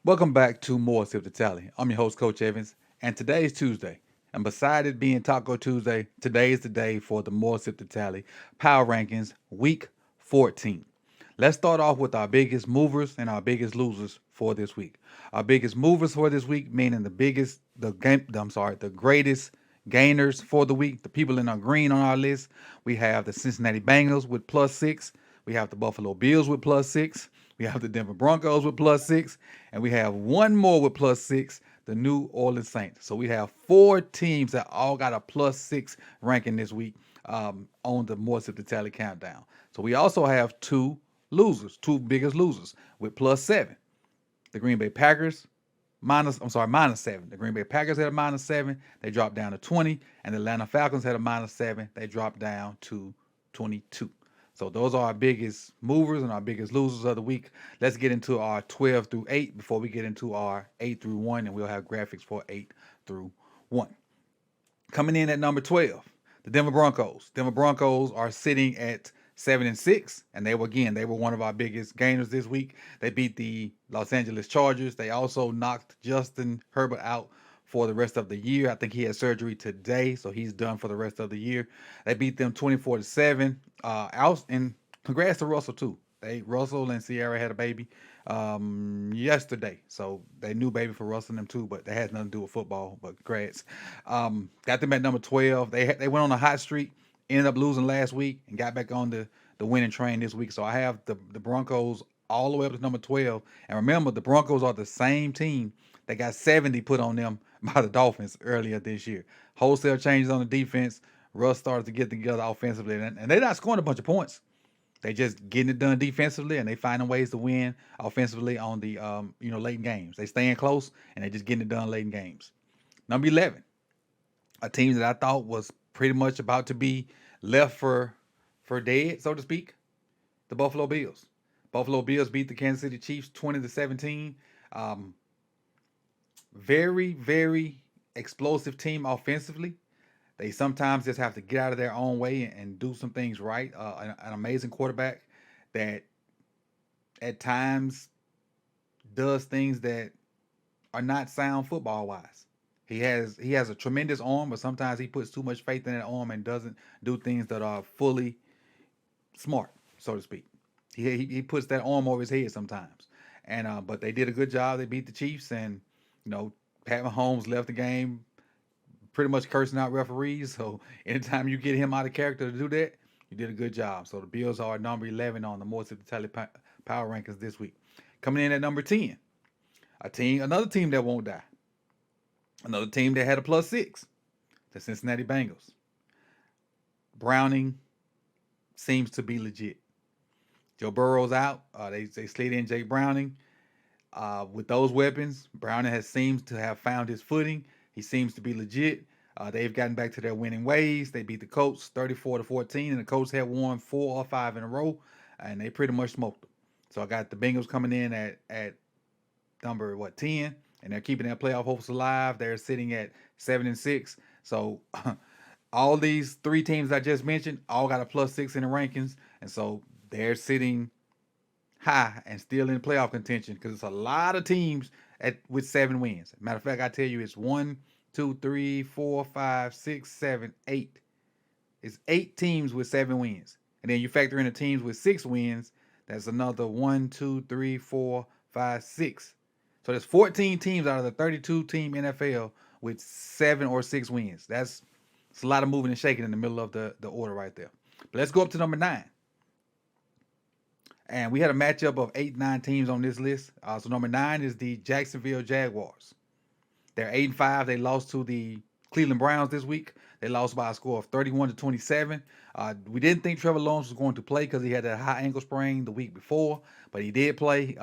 Welcome back to more Sip2Tally. I'm your host, Coach Evans, and today is Tuesday. And beside it being Taco Tuesday, today is the day for the more Sip2Tally Power Rankings Week 14. Let's start off with our biggest movers and our biggest losers for this week. Our biggest movers for this week, meaning the greatest gainers for the week, the people in our green on our list. We have the Cincinnati Bengals with +6. We have the Buffalo Bills with +6. We have the Denver Broncos with +6. And we have one more with +6, the New Orleans Saints. So we have four teams that all got a +6 ranking this week on the More Sip the Tally countdown. So we also have two biggest losers with +7. The Green Bay Packers -7. The Green Bay Packers had a -7. They dropped down to 20. And the Atlanta Falcons had a -7. They dropped down to 22. So those are our biggest movers and our biggest losers of the week. Let's get into our 12 through 8 before we get into our 8 through 1, and we'll have graphics for 8 through 1. Coming in at number 12, the Denver Broncos. Denver Broncos are sitting at 7-6, and they were one of our biggest gainers this week. They beat the Los Angeles Chargers. They also knocked Justin Herbert out for the rest of the year. I think he had surgery today, so he's done for the rest of the year. They beat them 24-7. And congrats to Russell too. Russell and Sierra had a baby yesterday, so they knew baby for Russell and them too, but that has nothing to do with football. But congrats. Got them at number 12. They went on a hot streak, ended up losing last week, and got back on the winning train this week. So I have the Broncos all the way up to number 12. And remember, the Broncos are the same team that got 70 put on them by the Dolphins earlier this year. Wholesale changes on the defense. Russ started to get together offensively, and they're not scoring a bunch of points. They just getting it done defensively, and they finding ways to win offensively on the late in games. They staying close, and they just getting it done late in games. Number 11, a team that I thought was pretty much about to be left for dead, so to speak. The Buffalo Bills. Buffalo Bills beat the Kansas City Chiefs 20-17. Um, very explosive team offensively. They sometimes just have to get out of their own way and do some things right. An amazing quarterback that at times does things that are not sound football wise. He has a tremendous arm, but sometimes he puts too much faith in that arm and doesn't do things that are fully smart, so to speak. He puts that arm over his head sometimes, and but they did a good job. They beat the Chiefs, and you know Pat Mahomes left the game pretty much cursing out referees. So anytime you get him out of character to do that, you did a good job. So the Bills are number 11 on the More Tip Tally Power Rankings this week. Coming in at number 10, another team that won't die, another team that had a +6, the Cincinnati Bengals. Browning seems to be legit. Joe Burrow's out. They slid in Jake Browning. With those weapons, Browning seems to have found his footing. He seems to be legit. They've gotten back to their winning ways. They beat the Colts 34-14, and the Colts had won 4 or 5 in a row, and they pretty much smoked them. So I got the Bengals coming in at number 10, and they're keeping their playoff hopes alive. They're sitting at 7-6. So all these three teams I just mentioned all got a +6 in the rankings, and so they're sitting high and still in playoff contention because it's a lot of teams with 7 wins. Matter of fact, I tell you, it's 1, 2, 3, 4, 5, 6, 7, 8. It's 8 teams with 7 wins, and then you factor in the teams with 6 wins. That's another 1, 2, 3, 4, 5, 6. So there's 14 teams out of the 32 team NFL with 7 or 6 wins. It's a lot of moving and shaking in the middle of the order right there. But let's go up to number 9. And we had a matchup of 8, 9 teams on this list. So number 9 is the Jacksonville Jaguars. They're 8-5. They lost to the Cleveland Browns this week. They lost by a score of 31-27. We didn't think Trevor Lawrence was going to play because he had that high ankle sprain the week before, but he did play.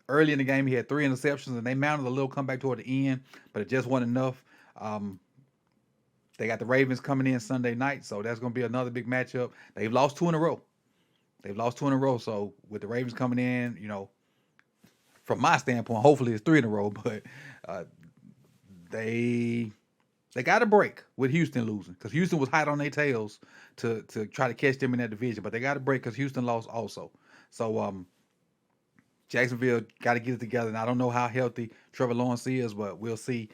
Early in the game, he had 3 interceptions, and they mounted a little comeback toward the end, but it just wasn't enough. They got the Ravens coming in Sunday night, so that's going to be another big matchup. They've lost 2 in a row. So with the Ravens coming in, from my standpoint, hopefully it's 3 in a row, but they got a break with Houston losing because Houston was hot on their tails to try to catch them in that division, but they got a break because Houston lost also. So Jacksonville got to get it together. And I don't know how healthy Trevor Lawrence is, but we'll see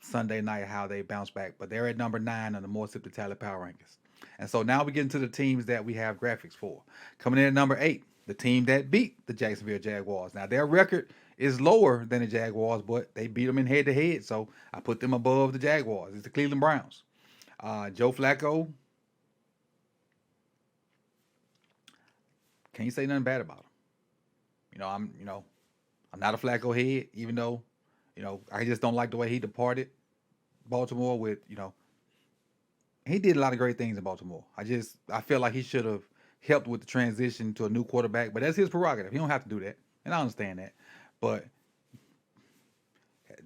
Sunday night how they bounce back. But they're at number 9 on the More Sip to Tally Power Rankings. And so now we get into the teams that we have graphics for. Coming in at number 8, the team that beat the Jacksonville Jaguars. Now, their record is lower than the Jaguars, but they beat them in head-to-head, so I put them above the Jaguars. It's the Cleveland Browns. Joe Flacco, can't say nothing bad about him. I'm not a Flacco head, even though, I just don't like the way he departed Baltimore with, he did a lot of great things in Baltimore. I feel like he should have helped with the transition to a new quarterback, but that's his prerogative. He don't have to do that, and I understand that. But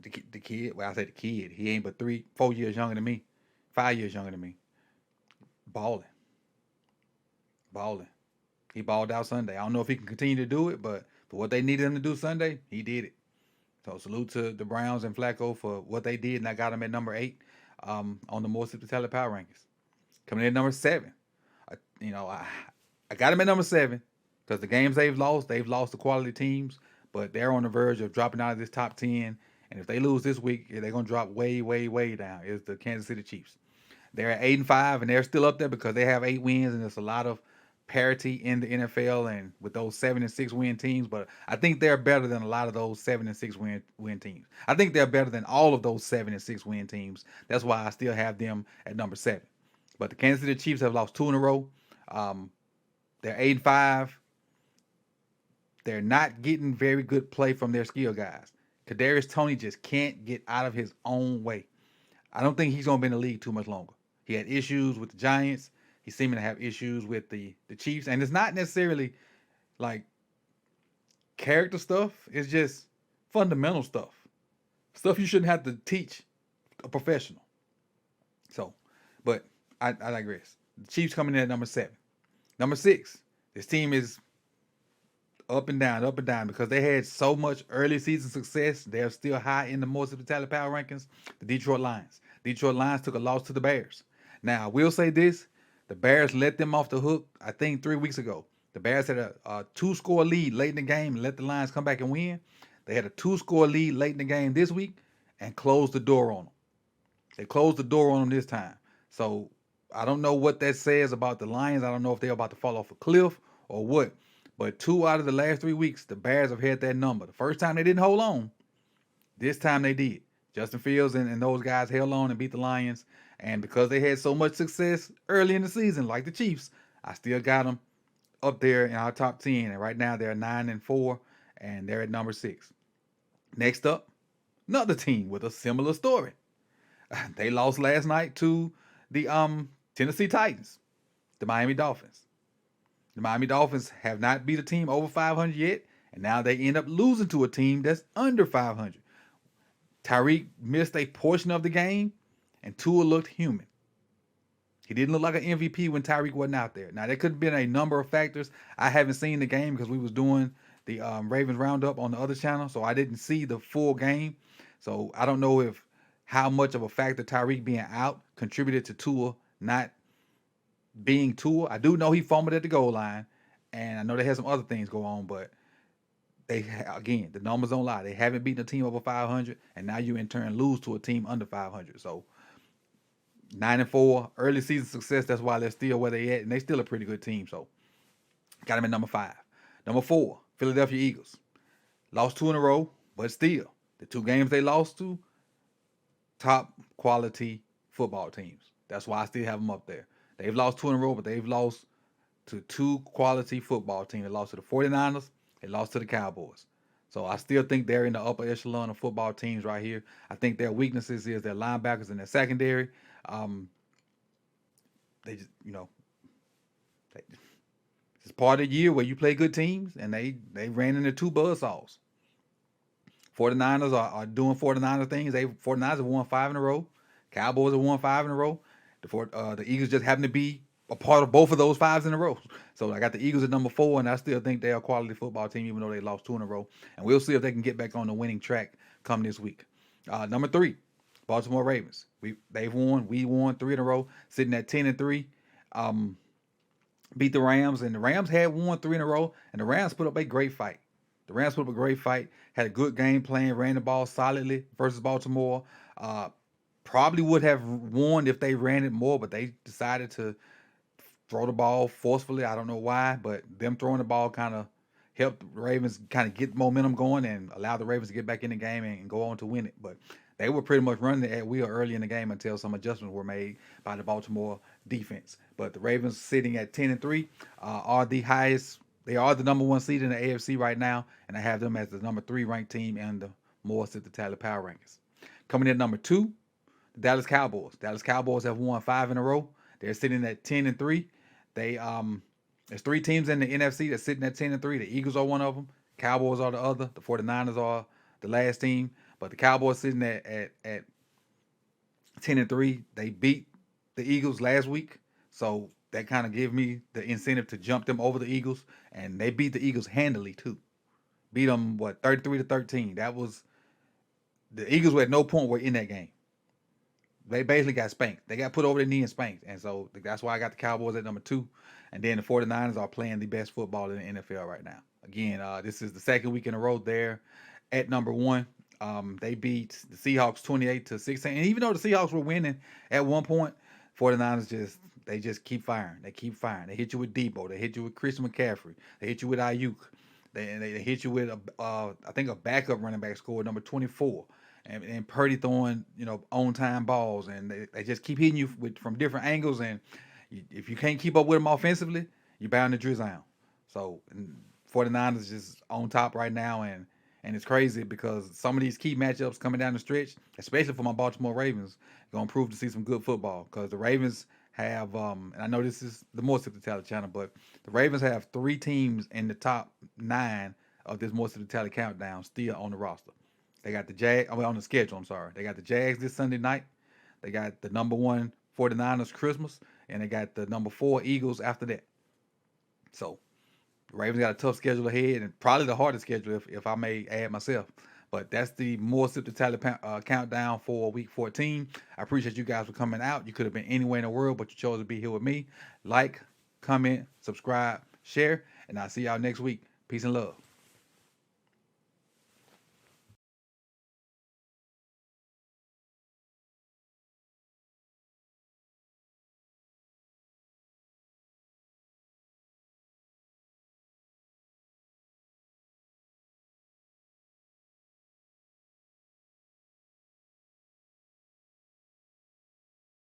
the kid, well, I say the kid, he ain't but 4 years younger than me, 5 years younger than me. Balling, balling. He balled out Sunday. I don't know if he can continue to do it, but for what they needed him to do Sunday, he did it. So salute to the Browns and Flacco for what they did, and I got him at number 8 on the More Sip to Tally Power Rankings. Coming in at number 7, I got him at number 7 because the games they've lost to quality teams, but they're on the verge of dropping out of this top 10. And if they lose this week, they're going to drop way, way, way down. It's the Kansas City Chiefs. They're at 8-5, and they're still up there because they have 8 wins, and there's a lot of parity in the NFL and with those 7-6 win teams. But I think they're better than a lot of those 7-6 win teams. I think they're better than all of those 7-6 win teams. That's why I still have them at number 7. But the Kansas City Chiefs have lost 2 in a row. They're 8-5. They're not getting very good play from their skill guys. Kadarius Toney just can't get out of his own way. I don't think he's going to be in the league too much longer. He had issues with the Giants. He's seeming to have issues with the Chiefs. And it's not necessarily like character stuff. It's just fundamental stuff. Stuff you shouldn't have to teach a professional. So, but I digress. The Chiefs coming in at number 7. Number 6, this team is up and down because they had so much early season success. They're still high in the More Sip to Tally Power Rankings. The Detroit Lions. Detroit Lions took a loss to the Bears. Now, I will say this. The Bears let them off the hook, I think, 3 weeks ago. The Bears had a 2-score lead late in the game and let the Lions come back and win. They had a 2-score lead late in the game this week and closed the door on them. They closed the door on them this time. So I don't know what that says about the Lions. I don't know if they're about to fall off a cliff or what. But 2 out of the last 3 weeks, the Bears have had that number. The first time they didn't hold on. This time they did. Justin Fields and those guys held on and beat the Lions. And because they had so much success early in the season, like the Chiefs, I still got them up there in our top 10. And right now they're 9-4, and they're at number 6. Next up, another team with a similar story. They lost last night to the Tennessee Titans, the Miami Dolphins. The Miami Dolphins have not beat a team over 500 yet, and now they end up losing to a team that's under 500. Tyreek missed a portion of the game, and Tua looked human. He didn't look like an MVP when Tyreek wasn't out there. Now, there could have been a number of factors. I haven't seen the game because we was doing the Ravens Roundup on the other channel, so I didn't see the full game. So I don't know how much of a factor Tyreek being out contributed to Tua not being Tua. I do know he fumbled at the goal line, and I know they had some other things go on, but again, the numbers don't lie. They haven't beaten a team over 500, and now you in turn lose to a team under 500. So 9-4, early season success. That's why they're still where they at, and they still a pretty good team. So got them at number 5. Number 4, Philadelphia Eagles. Lost 2 in a row, but still, the 2 games they lost to, top quality football teams. That's why I still have them up there. They've lost 2 in a row, but they've lost to 2 quality football teams. They lost to the 49ers. They lost to the Cowboys. So I still think they're in the upper echelon of football teams right here. I think their weaknesses is their linebackers and their secondary. They just, it's part of the year where you play good teams, and they ran into 2 buzzsaws. 49ers are doing 49er things. 49ers have won 5 in a row. Cowboys have won 5 in a row. The Eagles just happen to be a part of both of those 5s in a row. So I got the Eagles at number 4, and I still think they're a quality football team, even though they lost 2 in a row. And we'll see if they can get back on the winning track come this week. Number 3, Baltimore Ravens. They've won. We won 3 in a row, sitting at 10-3. Beat the Rams, and the Rams had won 3 in a row, and the Rams put up a great fight. The Rams put up a great fight, had a good game plan, ran the ball solidly versus Baltimore. Uh, Probably would have won if they ran it more, but they decided to throw the ball forcefully. I don't know why, but them throwing the ball kind of helped the Ravens kind of get momentum going and allow the Ravens to get back in the game and go on to win it. But they were pretty much running it at will early in the game until some adjustments were made by the Baltimore defense. But the Ravens sitting at 10-3 are the highest. They are the number one seed in the AFC right now, and I have them as the number 3 ranked team in the more Sip2Tally power rankings. Coming in at number 2, the Dallas Cowboys. Dallas Cowboys have won 5 in a row. They're sitting at 10-3. They There's 3 teams in the NFC that's sitting at 10-3. The Eagles are one of them. Cowboys are the other. The 49ers are the last team. But the Cowboys sitting at 10-3. They beat the Eagles last week. So that kind of gave me the incentive to jump them over the Eagles. And they beat the Eagles handily too. Beat them, 33-13. That was, the Eagles were at no point were in that game. They basically got spanked. They got put over their knee and spanked. And so that's why I got the Cowboys at number 2. And then the 49ers are playing the best football in the NFL right now. Again, this is the second week in a row there at number 1. They beat the Seahawks 28-16. And even though the Seahawks were winning at one point, 49ers just keep firing. They keep firing. They hit you with Debo. They hit you with Christian McCaffrey. They hit you with Ayuk. They hit you with I think a backup running back scored number 24. And Purdy throwing, on time balls, and they just keep hitting you from different angles. And if you can't keep up with them offensively, you're bound to drizzle out. So 49ers just on top right now, and it's crazy because some of these key matchups coming down the stretch, especially for my Baltimore Ravens, gonna prove to see some good football because the Ravens have, and I know this is the more Sip2Tally channel, but the Ravens have 3 teams in the top 9 of this more Sip2Tally countdown still on the roster. They got the on the schedule, I'm sorry. They got the Jags this Sunday night. They got the number 1 49ers Christmas, and they got the number 4 Eagles after that. So the Ravens got a tough schedule ahead, and probably the hardest schedule if I may add myself. But that's the more Sip2Tally countdown for week 14. I appreciate you guys for coming out. You could have been anywhere in the world, but you chose to be here with me. Like, comment, subscribe, share, and I'll see y'all next week. Peace and love.